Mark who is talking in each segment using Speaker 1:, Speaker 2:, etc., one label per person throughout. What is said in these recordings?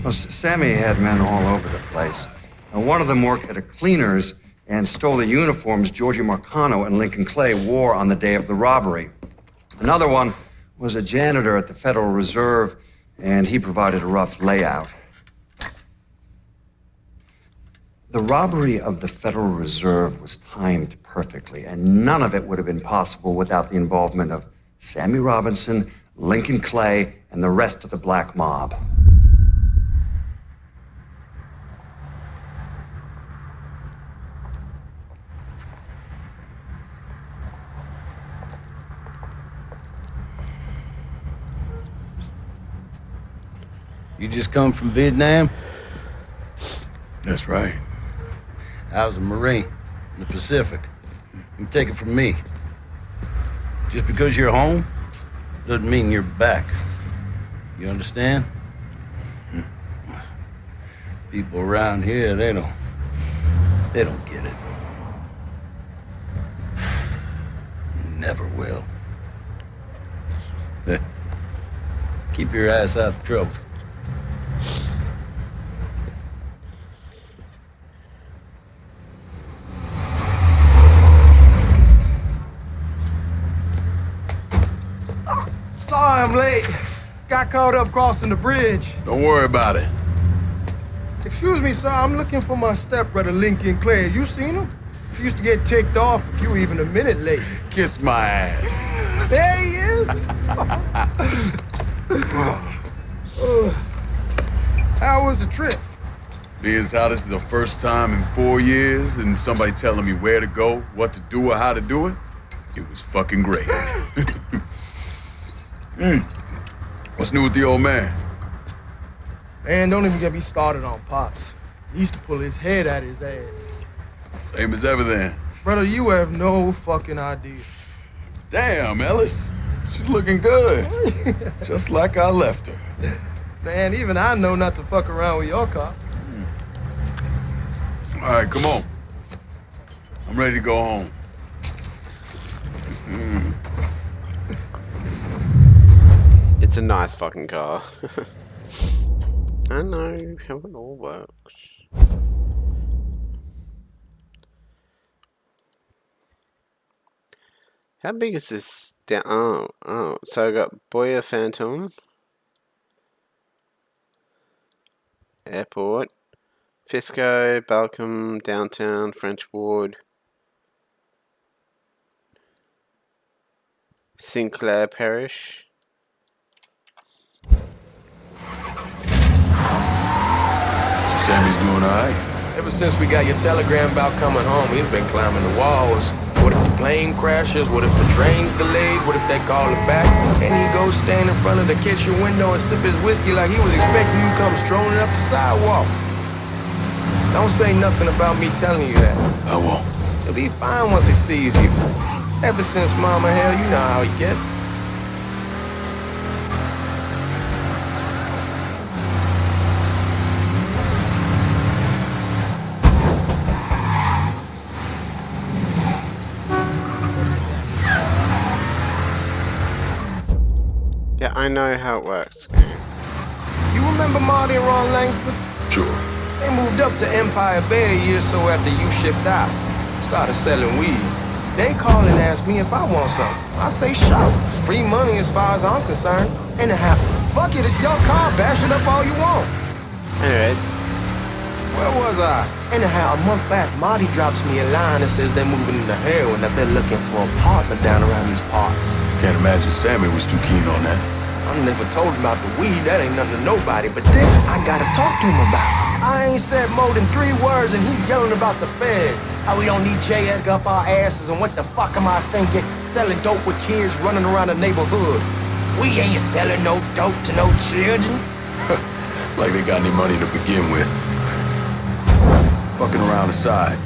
Speaker 1: Well, Sammy had men all over the place. One of them worked at a cleaner's and stole the uniforms Georgie Marcano and Lincoln Clay wore on the day of the robbery. Another one was a janitor at the Federal Reserve, and he provided a rough layout. The robbery of the Federal Reserve was timed perfectly, and none of it would have been possible without the involvement of Sammy Robinson, Lincoln Clay, and the rest of the black mob.
Speaker 2: You just come from Vietnam?
Speaker 3: That's right.
Speaker 2: I was a Marine in the Pacific. You take it from me. Just because you're home doesn't mean you're back. You understand? People around here, they don't get it. Never will. Keep your ass out of trouble.
Speaker 4: Sorry I'm late. Got caught up crossing the bridge.
Speaker 3: Don't worry about it.
Speaker 4: Excuse me, sir. I'm looking for my stepbrother, Lincoln Clay. You seen him? He used to get ticked off if you were even a minute late.
Speaker 3: Kiss my ass.
Speaker 4: There he is. How was the trip?
Speaker 3: Being how this is the first time in 4 years and somebody telling me where to go, what to do, or how to do it, it was fucking great. What's new with the old man?
Speaker 4: Man, don't even get me started on Pops. He used to pull his head out his ass.
Speaker 3: Same as ever then.
Speaker 4: Brother, you have no fucking idea.
Speaker 3: Damn, Ellis. She's looking good. Just like I left her.
Speaker 4: Man, even I know not to fuck around with your car.
Speaker 3: All right, come on. I'm ready to go home.
Speaker 5: It's a nice fucking car. I know how it all works. How big is this down? Oh, so I got Boya Phantom, Airport, Fisco, Balcom, Downtown, French Ward, Sinclair Parish.
Speaker 3: Sammy's doing all right.
Speaker 6: Ever since we got your telegram about coming home, he's been climbing the walls. What if the plane crashes? What if the train's delayed? What if they call it back? And he goes stand in front of the kitchen window and sip his whiskey like he was expecting you to come strolling up the sidewalk. Don't say nothing about me telling you that.
Speaker 3: I won't.
Speaker 6: He'll be fine once he sees you. Ever since Mama, hell, you know how he gets.
Speaker 5: Yeah, I know how it works.
Speaker 6: You remember Marty and Ron Langford?
Speaker 3: Sure.
Speaker 6: They moved up to Empire Bay a year or so after you shipped out. Started selling weed. They call and ask me if I want something. I say, sure. Free money as far as I'm concerned. Anyhow, fuck it, it's your car. Bash it up all you want.
Speaker 5: Anyways.
Speaker 6: Where was I? Anyhow, a month back, Marty drops me a line that says they're moving into heroin, that they're looking for a partner down around these parts.
Speaker 3: Can't imagine Sammy was too keen on that.
Speaker 6: I never told him about the weed, that ain't nothing to nobody, but this I gotta talk to him about. I ain't said more than 3 words and he's yelling about the feds. How we don't need J. Edgar up our asses, and what the fuck am I thinking? Selling dope with kids running around the neighborhood. We ain't selling no dope to no children.
Speaker 3: Like they got any money to begin with. Fucking around aside,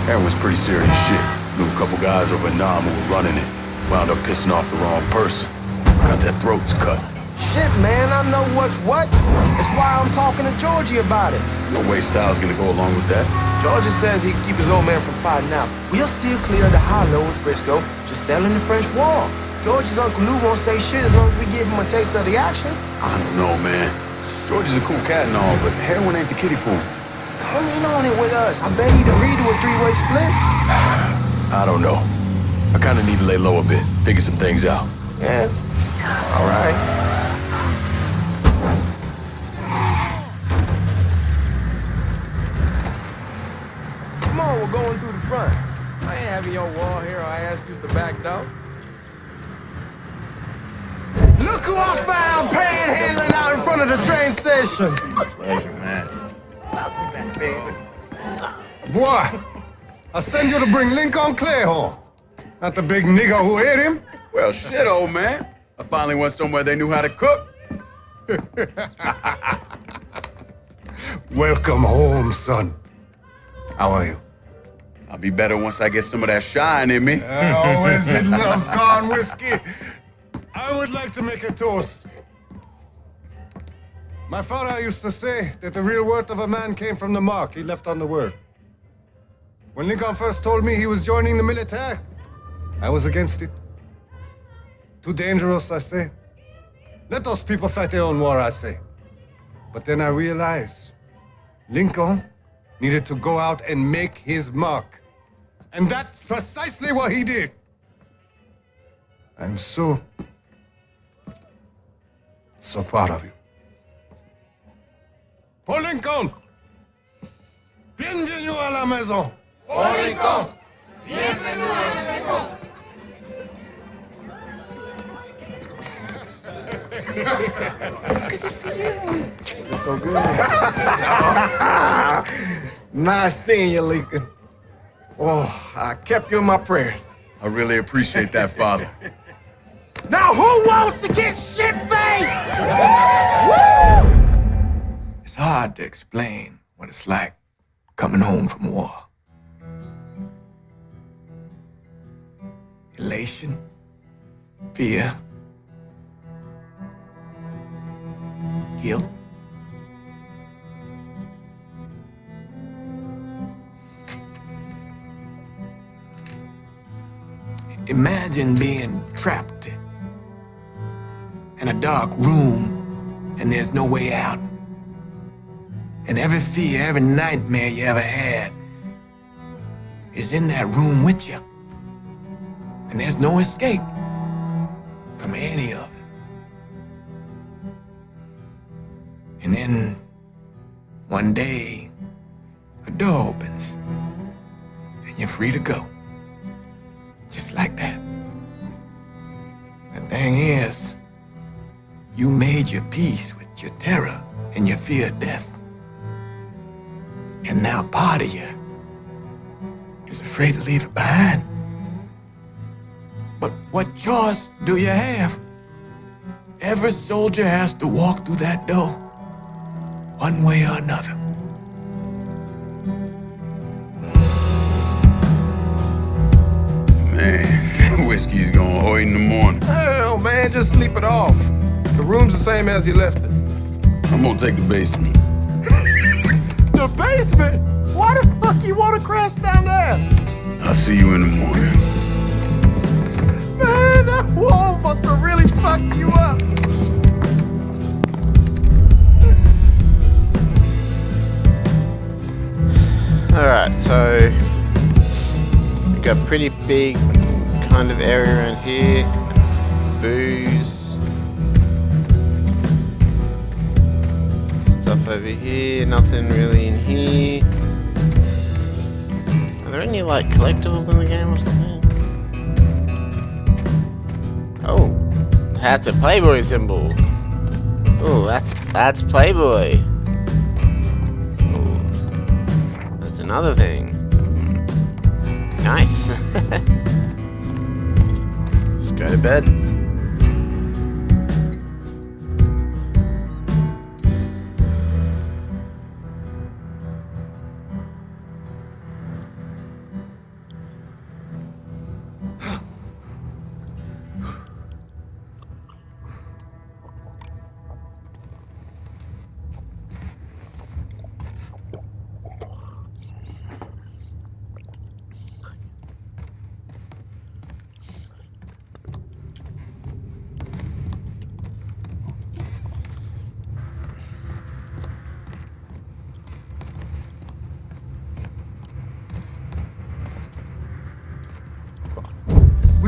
Speaker 3: heroin's pretty serious shit. Knew a couple guys over in Nam who were running it. Wound up pissing off the wrong person. Got their throats cut.
Speaker 6: Shit, man, I know what's what. That's why I'm talking to Georgie about it.
Speaker 3: No way Sal's gonna go along with that.
Speaker 6: Georgie says he can keep his old man from fighting out. We'll still clear the hollow with Frisco, just selling the French wall. Georgie's Uncle Lou won't say shit as long as we give him a taste of the action.
Speaker 3: I don't know, man. George is a cool cat and all, but heroin ain't the kiddie pool.
Speaker 6: Come in on it with us. I bet he'd agree to a three-way split.
Speaker 3: I don't know. I kind of need to lay low a bit, figure some things out.
Speaker 6: Yeah. All right. Come on, we're going through the front. I ain't having your wall here or I ask use the back door.
Speaker 4: Look who I found panhandling out in front of the train station.
Speaker 2: Pleasure, man.
Speaker 4: Boy, I send you to bring Lincoln Clay home. Not the big nigger who hit him.
Speaker 3: Well, shit, old man. I finally went somewhere they knew how to cook.
Speaker 4: Welcome home, son. How are you?
Speaker 3: I'll be better once I get some of that shine in me.
Speaker 4: I always did love corn whiskey. I would like to make a toast. My father used to say that the real worth of a man came from the mark he left on the word. When Lincoln first told me he was joining the military, I was against it. Too dangerous, I say. Let those people fight their own war, I say. But then I realized Lincoln needed to go out and make his mark. And that's precisely what he did. I'm so proud of you. Paul Lincoln! Bienvenue à la maison! Paul Lincoln! Bienvenue à la maison!
Speaker 6: It's so good. Nice seeing you, Lincoln. Oh, I kept you in my prayers.
Speaker 3: I really appreciate that, Father.
Speaker 4: Now who wants to get shit-faced?
Speaker 6: It's hard to explain what it's like coming home from war. Elation, fear, guilt. Imagine being trapped in a dark room and there's no way out. And every fear, every nightmare you ever had is in that room with you. And there's no escape from any of it. And then one day, a door opens and you're free to go. Just like that. The thing is, you made your peace with your terror and your fear of death. And now part of you is afraid to leave it behind. But what choice do you have? Every soldier has to walk through that door, one way or another.
Speaker 3: Man, whiskey's going hoy in the morning.
Speaker 6: Hell, man, just sleep it off. The room's the same as you left it.
Speaker 3: I'm gonna take the basement.
Speaker 6: The basement? Why the fuck you want to crash down there?
Speaker 3: I'll see you in the morning.
Speaker 6: Man, that wall must have really fucked you up.
Speaker 5: Alright, so we got a pretty big kind of area around here. Booze. Stuff over here, nothing really in here. Are there any like collectibles in the game or something? Oh, that's a Playboy symbol. Oh, that's Playboy. Oh, that's another thing. Nice. Let's go to bed.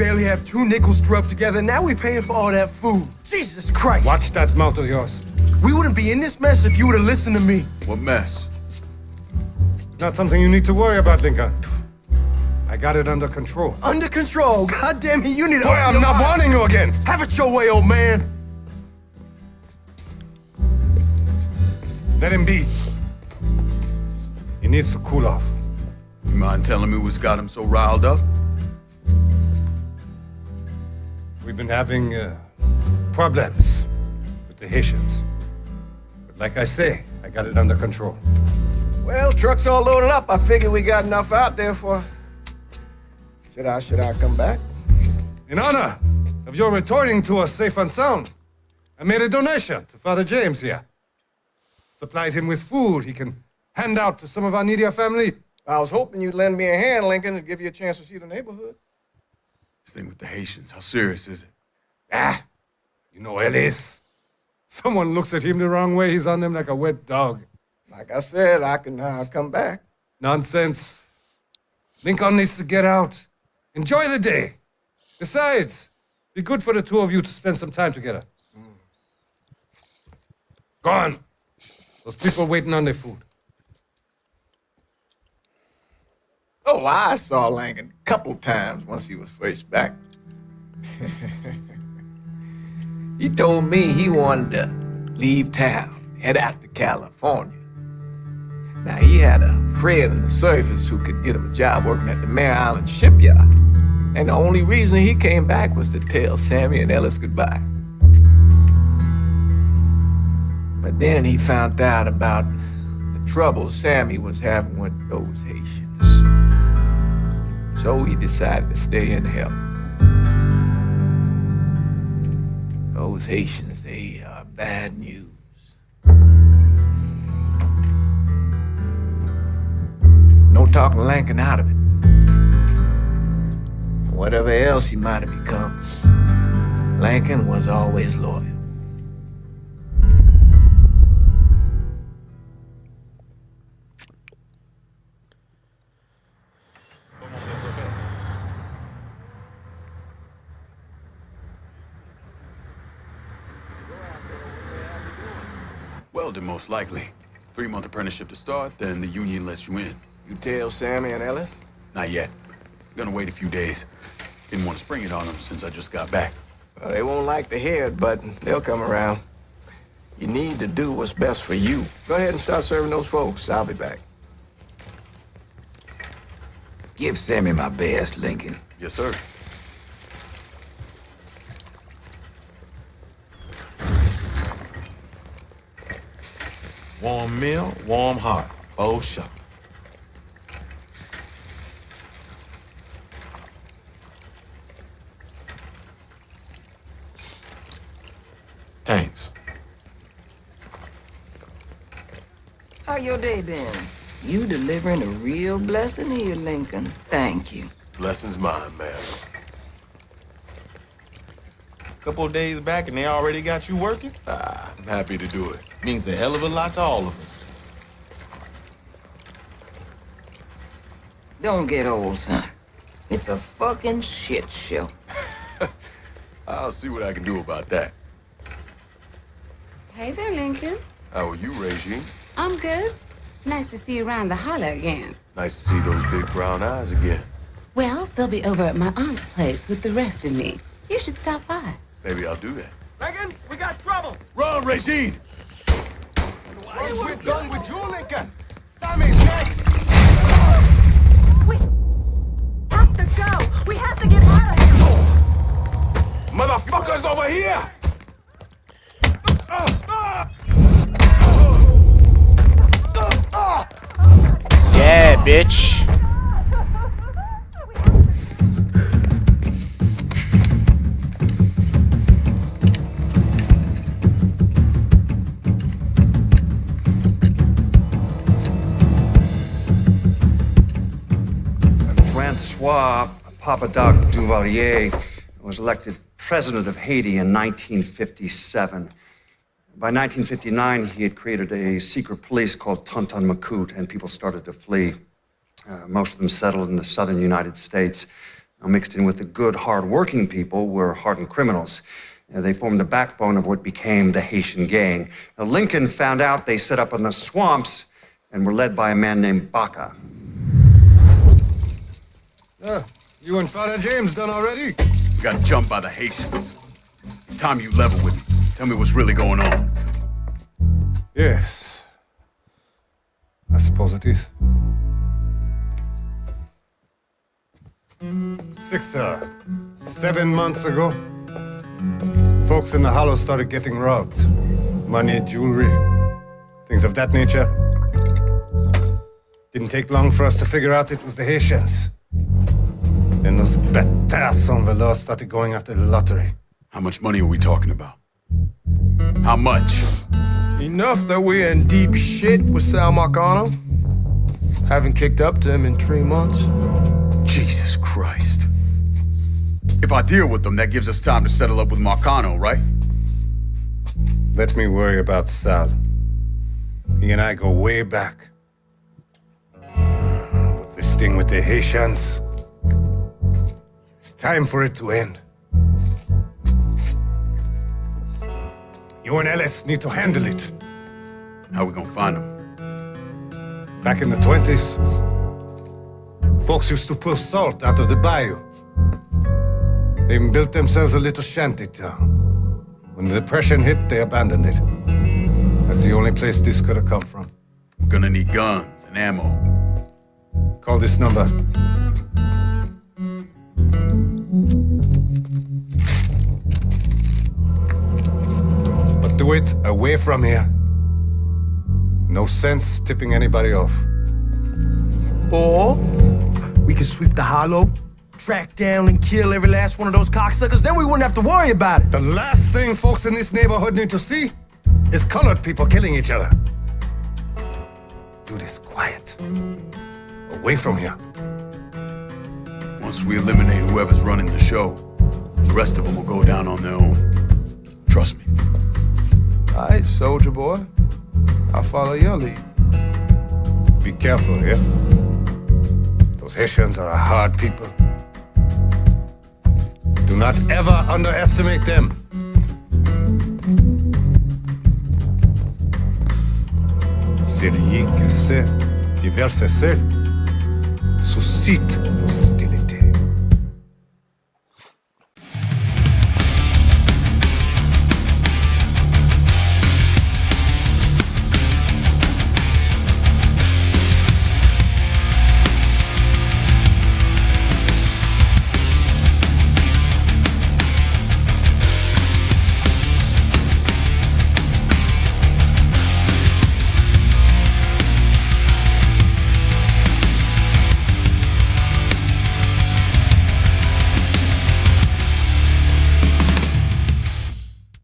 Speaker 6: barely have 2 nickels to rub together. Now we paying for all that food. Jesus Christ.
Speaker 4: Watch that mouth of yours.
Speaker 6: We wouldn't be in this mess if you would have listened to me.
Speaker 3: What mess?
Speaker 4: It's not something you need to worry about, Lincoln. I got it under control.
Speaker 6: Under control. God damn it, you need to
Speaker 4: Boy,
Speaker 6: open
Speaker 4: I'm
Speaker 6: your
Speaker 4: not
Speaker 6: eyes.
Speaker 4: warning you again.
Speaker 6: Have it your way, old man.
Speaker 4: Let him be. He needs to cool off.
Speaker 3: You mind telling me what's got him so riled up?
Speaker 4: We've been having problems with the Haitians. But like I say, I got it under control.
Speaker 6: Well, truck's all loaded up. I figured we got enough out there for... Should I come back?
Speaker 4: In honor of your returning to us safe and sound, I made a donation to Father James here. Supplied him with food he can hand out to some of our needier family.
Speaker 6: I was hoping you'd lend me a hand, Lincoln, and give you a chance to see the neighborhood.
Speaker 3: This thing with the Haitians, how serious is it?
Speaker 4: Ah, you know Ellis. Someone looks at him the wrong way, he's on them like a wet dog.
Speaker 6: Like I said, I can come back.
Speaker 4: Nonsense. Lincoln needs to get out. Enjoy the day. Besides, be good for the two of you to spend some time together. Go on. Those people waiting on their food.
Speaker 6: Oh, I saw Lincoln a couple times once he was first back. He told me he wanted to leave town, head out to California. Now, he had a friend in the service who could get him a job working at the Mare Island shipyard. And the only reason he came back was to tell Sammy and Ellis goodbye. But then he found out about the trouble Sammy was having with those Haitians. So he decided to stay and help. Those Haitians, they are bad news. No talking Lincoln out of it. Whatever else he might have become, Lincoln was always loyal.
Speaker 3: Welding, most likely. 3-month apprenticeship to start, then the union lets you in.
Speaker 6: You tell Sammy and Ellis?
Speaker 3: Not yet. Gonna wait a few days. Didn't want to spring it on them since I just got back.
Speaker 6: Well, they won't like to hear it, but they'll come around. You need to do what's best for you. Go ahead and start serving those folks. I'll be back.
Speaker 7: Give Sammy my best, Lincoln.
Speaker 3: Yes, sir.
Speaker 8: Warm meal, warm heart. Oh, shop. Thanks.
Speaker 7: How your day been? You delivering a real blessing here, Lincoln. Thank you.
Speaker 8: Blessings mine, man. Couple of days back and they already got you working?
Speaker 3: I'm happy to do it.
Speaker 8: Means a hell of a lot to all of us.
Speaker 7: Don't get old, son. It's a fucking shit show.
Speaker 3: I'll see what I can do about that.
Speaker 9: Hey there, Lincoln.
Speaker 3: How are you, Regine?
Speaker 9: I'm good. Nice to see you around the holler again.
Speaker 3: Nice to see those big brown eyes again.
Speaker 9: Well, they'll be over at my aunt's place with the rest of me. You should stop by.
Speaker 3: Maybe I'll do that.
Speaker 6: Lincoln, we got trouble.
Speaker 3: Run, Regine!
Speaker 4: Once we're done with you, Lincoln, Sammy's next.
Speaker 10: We have to go. We have to get out of here.
Speaker 8: Motherfuckers over here!
Speaker 5: Yeah, bitch.
Speaker 1: Francois Papadoc Duvalier was elected president of Haiti in 1957. By 1959, he had created a secret police called Tonton Macoute, and people started to flee. Most of them settled in the southern United States. Now, mixed in with the good, hard-working people were hardened criminals. They formed the backbone of what became the Haitian gang. Now, Lincoln found out they set up in the swamps and were led by a man named Baca.
Speaker 4: You and Father James done already?
Speaker 3: We got jumped by the Haitians. It's time you level with me. Tell me what's really going on.
Speaker 4: Yes. I suppose it is. 7 months ago, folks in the Hollow started getting robbed. Money, jewelry, things of that nature. Didn't take long for us to figure out it was the Haitians. Then those bâtards en velours started going after the lottery.
Speaker 3: How much money are we talking about? How much?
Speaker 6: Enough that we're in deep shit with Sal Marcano. Haven't kicked up to him in 3 months.
Speaker 3: Jesus Christ. If I deal with them, that gives us time to settle up with Marcano, right?
Speaker 4: Let me worry about Sal. He and I go way back. But this thing with the Haitians, it's time for it to end. You and Ellis need to handle it.
Speaker 3: How we gonna find them?
Speaker 4: Back in the 20s, folks used to pull salt out of the bayou. They even built themselves a little shanty town. When the Depression hit, they abandoned it. That's the only place this could have come from.
Speaker 3: We're gonna need guns and ammo.
Speaker 4: Call this number. But do it away from here. No sense tipping anybody off.
Speaker 6: Or we could sweep the Hollow, track down and kill every last one of those cocksuckers, then we wouldn't have to worry about it.
Speaker 4: The last thing folks in this neighborhood need to see is colored people killing each other. Do this quiet. Away from here.
Speaker 3: Once we eliminate whoever's running the show, the rest of them will go down on their own. Trust me.
Speaker 6: All right, soldier boy. I'll follow your lead.
Speaker 4: Be careful here. Those Haitians are a hard people. Do not ever underestimate them. Celui que sait diverser seul suscite